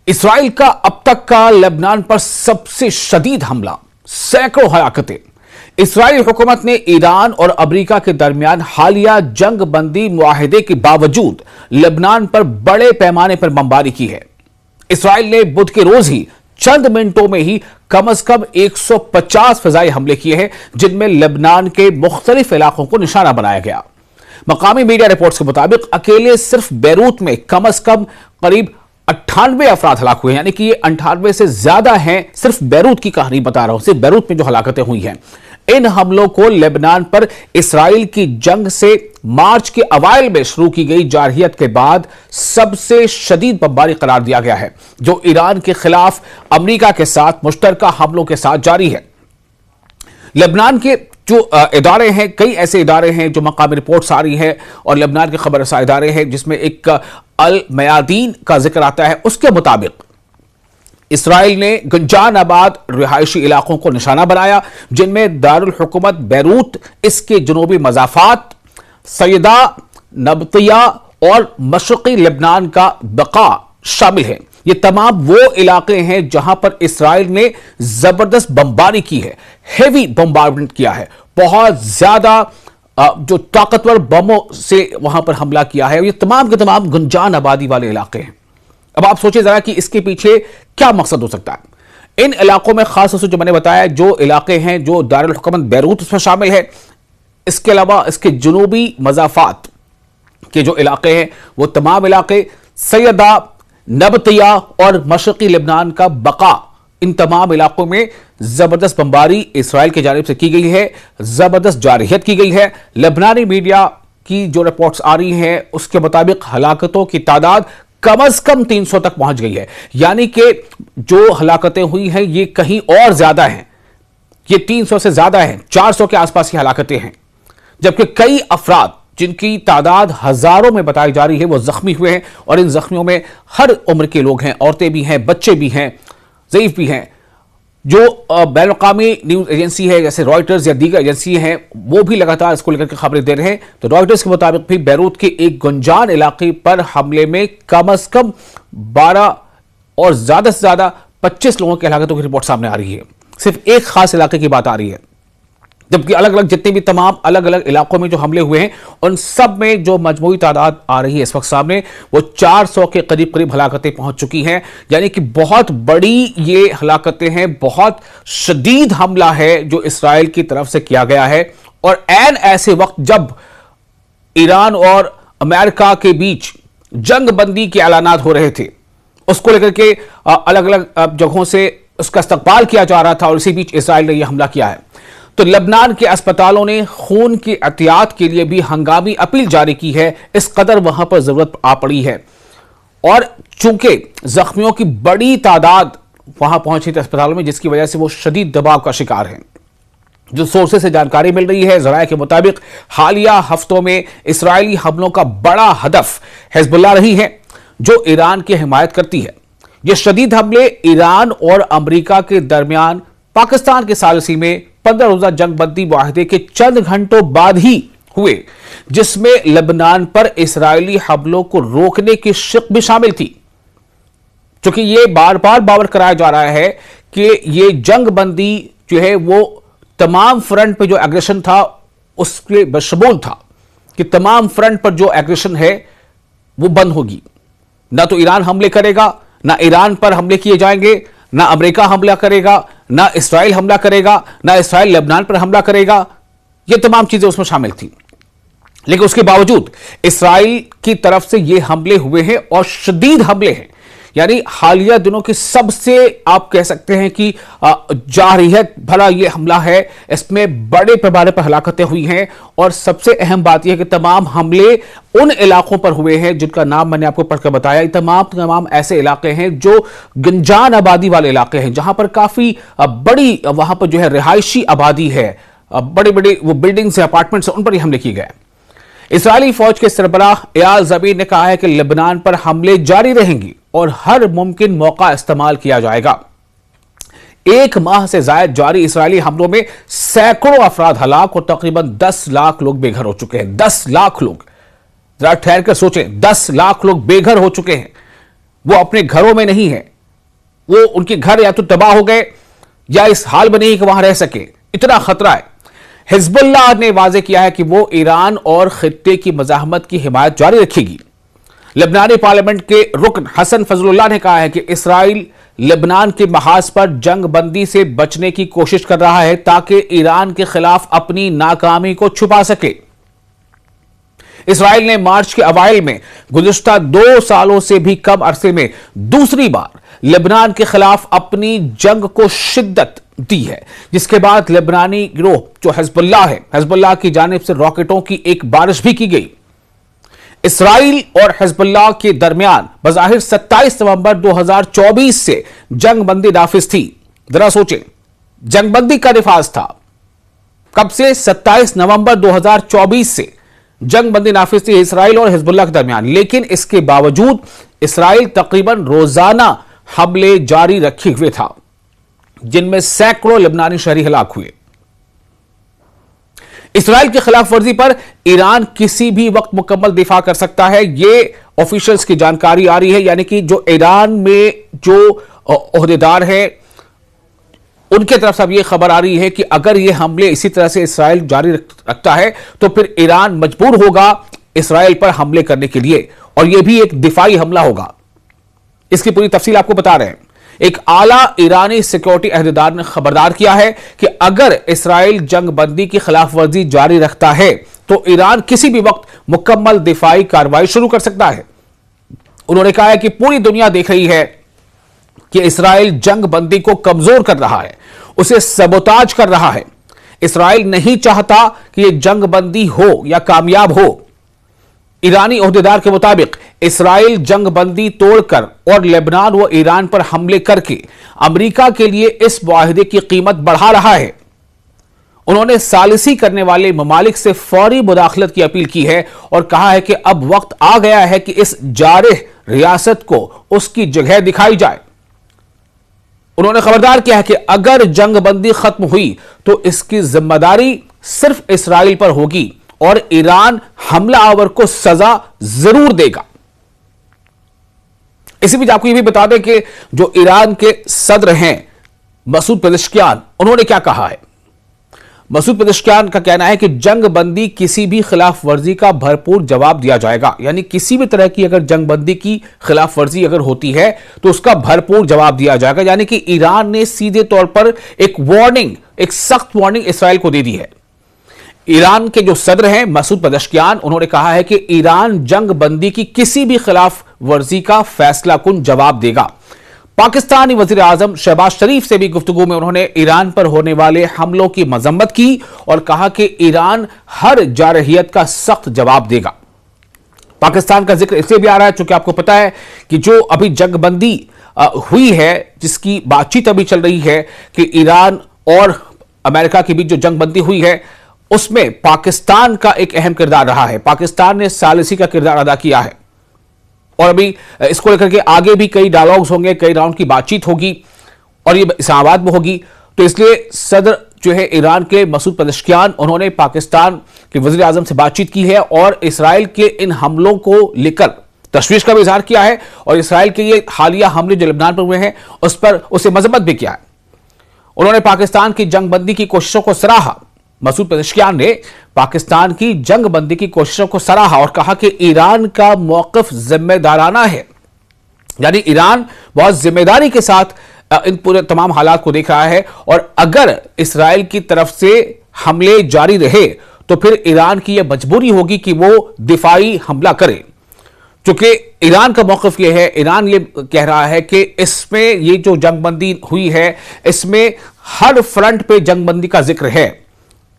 Israel का अब तक का लेबनान पर सबसे शदीद हमला, सैकड़ों हलाकतें। इसराइली हुकूमत ने ईरान और अमेरिका के दरमियान हालिया जंग बंदी मुआहिदे के बावजूद लेबनान पर बड़े पैमाने पर बमबारी की है। इसराइल ने बुध के रोज ही चंद मिनटों में ही कम से कम 150 फिजाई हमले किए हैं, जिनमें लेबनान के मुख्तलिफ इलाकों को निशाना बनाया गया। मकामी मीडिया रिपोर्ट्स के मुताबिक अकेले सिर्फ बैरूत में कम से कम करीब 98 अफराद हलाक हुए हैं, यानी कि ये 98 से ज्यादा हैं। सिर्फ बैरूत की कहानी बता रहा हूं, सिर्फ बैरूत में जो हलाकतें हुई हैं। इन हमलों को लेबनान पर इसराइल की जंग से मार्च के अवाइल में शुरू की गई जारहियत के बाद सबसे शदीद बमबारी करार दिया गया है, जो ईरान के खिलाफ अमेरिका के साथ मुश्तरका हमलों के साथ जारी है। लेबनान के जो इदारे हैं, कई ऐसे इदारे हैं जो मकामी रिपोर्ट्स आ रही है और लेबनान के खबर रसा इदारे हैं, जिसमें एक अल मयादीन का जिक्र आता है। उसके मुताबिक इसराइल ने गंजान आबाद रिहायशी इलाकों को निशाना बनाया, जिनमें दारुल हुकूमत बैरूत, इसके जनूबी मजाफात, सैदा, नबतिया और मशरकी लेबनान का बका शामिल है। ये तमाम वो इलाके हैं जहां पर इसराइल ने जबरदस्त बमबारी की है, हेवी बमबारमेंट किया है, बहुत ज्यादा जो ताकतवर बमों से वहां पर हमला किया है। ये तमाम के तमाम गंजान आबादी वाले इलाके हैं। अब आप सोचिए जरा कि इसके पीछे क्या मकसद हो सकता है। इन इलाकों में खास तौर से जो मैंने बताया, जो इलाके हैं, जो दारुल हुकूमत बैरूत उसमें शामिल है, इसके अलावा इसके जुनूबी मजाफात के जो इलाके हैं, वो तमाम इलाके, सैयदा, नबतिया और मशरकी लेबनान का बका, इन तमाम इलाकों में जबरदस्त बमबारी इसराइल की जानिब से की गई है, जबरदस्त जारहियत की गई है। लेबनानी मीडिया की जो रिपोर्ट्स आ रही हैं, उसके मुताबिक हलाकतों की तादाद कम से कम 300 तक पहुंच गई है, यानी कि जो हलाकतें हुई हैं ये कहीं और ज्यादा हैं। ये 300 से ज्यादा हैं, 400 के आसपास की हलाकतें हैं, जबकि कई अफराद जिनकी तादाद हजारों में बताई जा रही है वो जख्मी हुए हैं। और इन जख्मियों में हर उम्र के लोग हैं, औरतें भी हैं, बच्चे भी हैं, ज़ईफ भी हैं। जो बैनुल-अक़वामी न्यूज़ एजेंसी है जैसे रॉयटर्स या दीगर एजेंसी हैं, वो भी लगातार इसको लेकर के खबरें दे रहे हैं। तो रॉयटर्स के मुताबिक भी बैरूत के एक गंजान इलाके पर हमले में कम से कम 12 और ज्यादा से ज्यादा 25 लोगों की हलाकतों की रिपोर्ट सामने आ रही है। सिर्फ एक खास इलाके की बात आ रही है, जबकि अलग अलग जितने भी तमाम अलग अलग इलाकों में जो हमले हुए हैं, उन सब में जो मजमूई तादाद आ रही है इस वक्त सामने, वो 400 के करीब करीब हलाकतें पहुंच चुकी हैं। यानी कि बहुत बड़ी ये हलाकतें हैं, बहुत शदीद हमला है जो इसराइल की तरफ से किया गया है। और ऐन ऐसे वक्त जब ईरान और अमेरिका के बीच जंग बंदी के ऐलानात हो रहे थे, उसको लेकर के अलग अलग जगहों से उसका इस्तकबाल किया जा रहा था, और इसी बीच इसराइल ने यह हमला किया है। तो लेबनान के अस्पतालों ने खून की एहतियात के लिए भी हंगामी अपील जारी की है, इस कदर वहां पर जरूरत आ पड़ी है। और चूंकि जख्मियों की बड़ी तादाद वहां पहुंची थी अस्पतालों में, जिसकी वजह से वो शदीद दबाव का शिकार हैं। जो सोर्सेस से जानकारी मिल रही है, जराये के मुताबिक हालिया हफ्तों में इसराइली हमलों का बड़ा हदफ हिजबुल्लाह रही है, जो ईरान की हिमायत करती है। ये शदीद हमले ईरान और अमेरिका के दरमियान पाकिस्तान के सालिसी में 15 रोजा जंग बंदी मुआहिदे के चंद घंटों बाद ही हुए, जिसमें लेबनान पर इसराइली हमलों को रोकने की शिक भी शामिल थी। क्योंकि यह बार बार बावर कराया जा रहा है कि यह जंग बंदी जो है वो तमाम फ्रंट पर जो एग्रेशन था उसके बशमूल था कि तमाम फ्रंट पर जो एग्रेशन है वो बंद होगी। ना तो ईरान हमले करेगा, ना ईरान पर हमले किए जाएंगे, ना अमेरिका हमला करेगा, ना इसराइल हमला करेगा, ना इसराइल लेबनान पर हमला करेगा। ये तमाम चीजें उसमें शामिल थी। लेकिन उसके बावजूद इसराइल की तरफ से ये हमले हुए हैं और शदीद हमले हैं। यानी हालिया दिनों की सबसे आप कह सकते हैं कि जारहियत भरा ये हमला है। इसमें बड़े पैमाने पर हलाकतें हुई हैं, और सबसे अहम बात यह है कि तमाम हमले उन इलाकों पर हुए हैं जिनका नाम मैंने आपको पढ़कर बताया। ये तमाम ऐसे इलाके हैं जो गंजान आबादी वाले इलाके हैं, जहां पर काफी बड़ी वहां पर जो है रिहायशी आबादी है, बड़े बड़े वो बिल्डिंग्स अपार्टमेंट्स, उन पर ही हमले किए गए। इस्राएली फौज के सरबराह एयाल ज़मीर ने कहा है कि लेबनान पर हमले जारी रहेंगे और हर मुमकिन मौका इस्तेमाल किया जाएगा। एक माह से ज्यादा जारी इस्राएली हमलों में सैकड़ों अफराद हलाक और तकरीबन 10 लाख लोग बेघर हो चुके हैं। 10 लाख लोग, जरा ठहर कर सोचें, 10 लाख लोग बेघर हो चुके हैं। वो अपने घरों में नहीं है, वो उनके घर या तो तबाह हो गए या इस हाल में नहीं कि वहां रह सके, इतना खतरा है। हिजबुल्लाह ने वाजे किया है कि वो ईरान और खित्ते की मज़ाहमत की हिमायत जारी रखेगी। लेबनानी पार्लियामेंट के रुकन हसन फजलुल्लाह ने कहा है कि इसराइल लेबनान के महाज पर जंग बंदी से बचने की कोशिश कर रहा है ताकि ईरान के खिलाफ अपनी नाकामी को छुपा सके। इसराइल ने मार्च के अवाइल में गुज़िश्ता 2 सालों से भी कम अरसे में दूसरी बार लेबनान के खिलाफ अपनी जंग को शिद्दत दी है, जिसके बाद लेबनानी गिरोह जो हिजबुल्लाह है, हिजबुल्लाह की जानिब से रॉकेटों की एक बारिश भी की गई। इसराइल और हिजबुल्लाह के दरमियान बज़ाहिर 27 नवंबर 2024 से जंगबंदी नाफिज थी। जरा सोचें, जंगबंदी का निफाज था कब से? 27 नवंबर 2024 से जंगबंदी नाफिज थी इसराइल और हिजबुल्लाह के दरमियान। लेकिन इसके बावजूद इसराइल तकरीबन रोजाना हमले जारी रखे हुए था, जिनमें सैकड़ों लेबनानी शहरी हलाक हुए। इसराइल की खिलाफ वर्जी पर ईरान किसी भी वक्त मुकम्मल दिफा कर सकता है, यह ऑफिशियल्स की जानकारी आ रही है। यानी कि जो ईरान में जो ओहदेदार है उनके तरफ से अब यह खबर आ रही है कि अगर यह हमले इसी तरह से इसराइल जारी रखता है तो फिर ईरान मजबूर होगा इसराइल पर हमले करने के लिए, और यह भी एक दिफाई हमला होगा। इसकी पूरी तफसील आपको बता रहे हैं। एक आला ईरानी सिक्योरिटी अहदेदार ने खबरदार किया है कि अगर इसराइल जंगबंदी की खिलाफ वर्जी जारी रखता है तो ईरान किसी भी वक्त मुकम्मल दिफाई कार्रवाई शुरू कर सकता है। उन्होंने कहा है कि पूरी दुनिया देख रही है कि इसराइल जंगबंदी को कमजोर कर रहा है, उसे सबोताज कर रहा है। इसराइल नहीं चाहता कि यह जंगबंदी हो या कामयाब हो। ईरानी ओहदेदार के मुताबिक इसराइल जंगबंदी तोड़कर और लेबनान व ईरान पर हमले करके अमेरिका के लिए इस मुआहिदे की कीमत बढ़ा रहा है। उन्होंने सालिसी करने वाले ममालिक से फौरी मुदाखलत की अपील की है और कहा है कि अब वक्त आ गया है कि इस जारिह रियासत को उसकी जगह दिखाई जाए। उन्होंने खबरदार किया है कि अगर जंगबंदी खत्म हुई तो इसकी जिम्मेदारी सिर्फ इसराइल पर होगी और ईरान हमला आवर को सजा जरूर देगा। इसी बीच आपको यह भी बता दें कि जो ईरान के सदर हैं मसूद पेजेश्कियान, उन्होंने क्या कहा है। मसूद पेजेश्कियान का कहना है कि जंगबंदी किसी भी खिलाफ वर्जी का भरपूर जवाब दिया जाएगा। यानी किसी भी तरह की अगर जंगबंदी की खिलाफ वर्जी अगर होती है तो उसका भरपूर जवाब दिया जाएगा। यानी कि ईरान ने सीधे तौर पर एक वार्निंग, एक सख्त वार्निंग इसराइल को दे दी है। ईरान के जो सदर हैं मसूद पेजेश्कियान, उन्होंने कहा है कि ईरान जंगबंदी की किसी भी खिलाफ वर्जी का फैसला कुन जवाब देगा। पाकिस्तानी वजीर आजम शहबाज शरीफ से भी गुफ्तगू में उन्होंने ईरान पर होने वाले हमलों की मजम्मत की और कहा कि ईरान हर जारहियत का सख्त जवाब देगा। पाकिस्तान का जिक्र इसलिए भी आ रहा है चूंकि आपको पता है कि जो अभी जंगबंदी हुई है, जिसकी बातचीत अभी चल रही है कि ईरान और अमेरिका के बीच जो जंगबंदी हुई है उसमें पाकिस्तान का एक अहम किरदार रहा है। पाकिस्तान ने सालिसी का किरदार अदा किया है और अभी इसको लेकर के आगे भी कई डायलॉग्स होंगे, कई राउंड की बातचीत होगी और ये इस्लामाबाद में होगी। तो इसलिए सदर जो है ईरान के मसूद पेजेश्कियान, उन्होंने पाकिस्तान के वजीर आजम से बातचीत की है और इसराइल के इन हमलों को लेकर तशवीश का भी इजहार किया है और इसराइल के ये हालिया हमले जो लेबनान पर हुए हैं उस पर उसे मजम्मत भी किया है। उन्होंने पाकिस्तान की जंगबंदी की कोशिशों को सराहा। मसूद पेजेश्कियान ने पाकिस्तान की जंगबंदी की कोशिशों को सराहा और कहा कि ईरान का मौक़िफ़ जिम्मेदाराना है। यानी ईरान बहुत जिम्मेदारी के साथ इन पूरे तमाम हालात को देख रहा है और अगर इसराइल की तरफ से हमले जारी रहे तो फिर ईरान की यह मजबूरी होगी कि वो दिफाई हमला करे। क्योंकि ईरान का मौक़िफ़ यह है, ईरान ये कह रहा है कि इसमें ये जो जंगबंदी हुई है इसमें हर फ्रंट पे जंगबंदी का जिक्र है।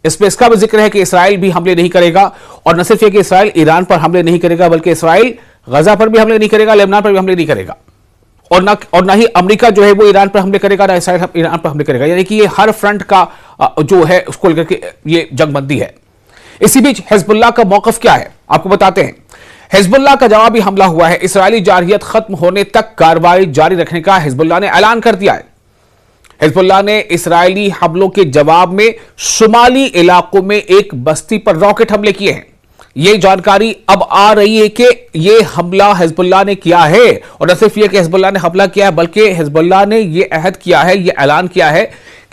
इसमें इसका भी जिक्र है कि इसराइल भी हमले नहीं करेगा और न सिर्फ ये कि इसराइल ईरान पर हमले नहीं करेगा बल्कि इसराइल गजा पर भी हमले नहीं करेगा, लेबनान पर भी हमले नहीं करेगा और ना ही अमेरिका जो है वो ईरान पर हमले करेगा, ना इसराइल ईरान पर हमले करेगा। यानी कि ये हर फ्रंट का जो है उसको लेकर के ये जंगबंदी है। इसी बीच हिजबुल्लाह का मौक़िफ़ क्या है आपको बताते हैं। हिजबुल्लाह का जवाबी हमला हुआ है। इसराइली जारहियत खत्म होने तक कार्रवाई जारी रखने का हिजबुल्लाह ने ऐलान कर दिया है। हिजबुल्लाह ने इसराइली हमलों के जवाब में शुमाली इलाकों में एक बस्ती पर रॉकेट हमले किए हैं। ये जानकारी अब आ रही है कि ये हमला हिजबुल्लाह ने किया है, और न सिर्फ ये कि हिजबुल्लाह ने हमला किया है, बल्कि हिजबुल्लाह ने ये अहद किया है, ये ऐलान किया है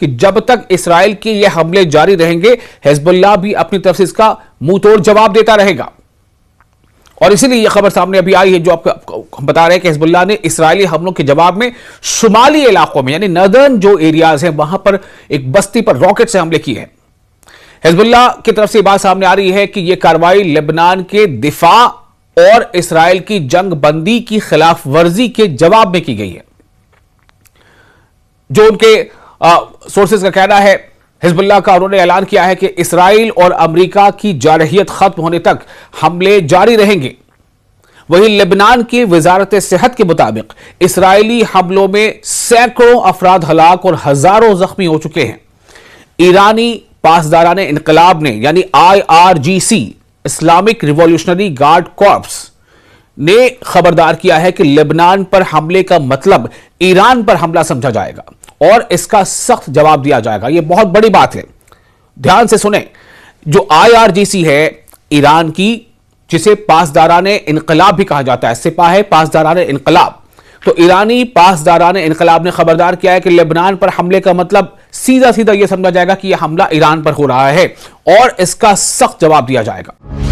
कि जब तक इसराइल के ये हमले जारी रहेंगे, हिजबुल्लाह भी अपनी तरफ से इसका मुंह तोड़ जवाब देता रहेगा। और इसीलिए यह खबर सामने अभी आई है, जो आपको हम बता रहे हैं कि हिजबुल्लाह ने इसराइली हमलों के जवाब में शुमाली इलाकों में, यानी नदर्न जो एरियाज हैं, वहां पर एक बस्ती पर रॉकेट से हमले किए हैं। हिजबुल्लाह की तरफ से बात सामने आ रही है कि यह कार्रवाई लेबनान के दिफा और इसराइल की जंग बंदी की खिलाफ वर्जी के जवाब में की गई है। जो उनके सोर्सेज का कहना है, हिजबुल्लाह का, उन्होंने ऐलान किया है कि इसराइल और अमेरिका की जारहियत खत्म होने तक हमले जारी रहेंगे। वहीं लेबनान की वजारत सेहत के मुताबिक इसराइली हमलों में सैकड़ों अफराद हलाक और हजारों जख्मी हो चुके हैं। ईरानी पासदारान इनकलाब ने, यानी IRGC, Islamic revolutionary guard corps ने खबरदार किया है कि लेबनान पर हमले का मतलब ईरान पर हमला समझा जाएगा और इसका सख्त जवाब दिया जाएगा। यह बहुत बड़ी बात है, ध्यान से सुने। जो IRGC है ईरान की, जिसे पासदारान इनकलाब भी कहा जाता है, सिपाही पासदारान इनकलाब, तो ईरानी पासदारान इनकलाब ने खबरदार किया है कि लेबनान पर हमले का मतलब सीधा सीधा यह समझा जाएगा कि यह हमला ईरान पर हो रहा है और इसका सख्त जवाब दिया जाएगा।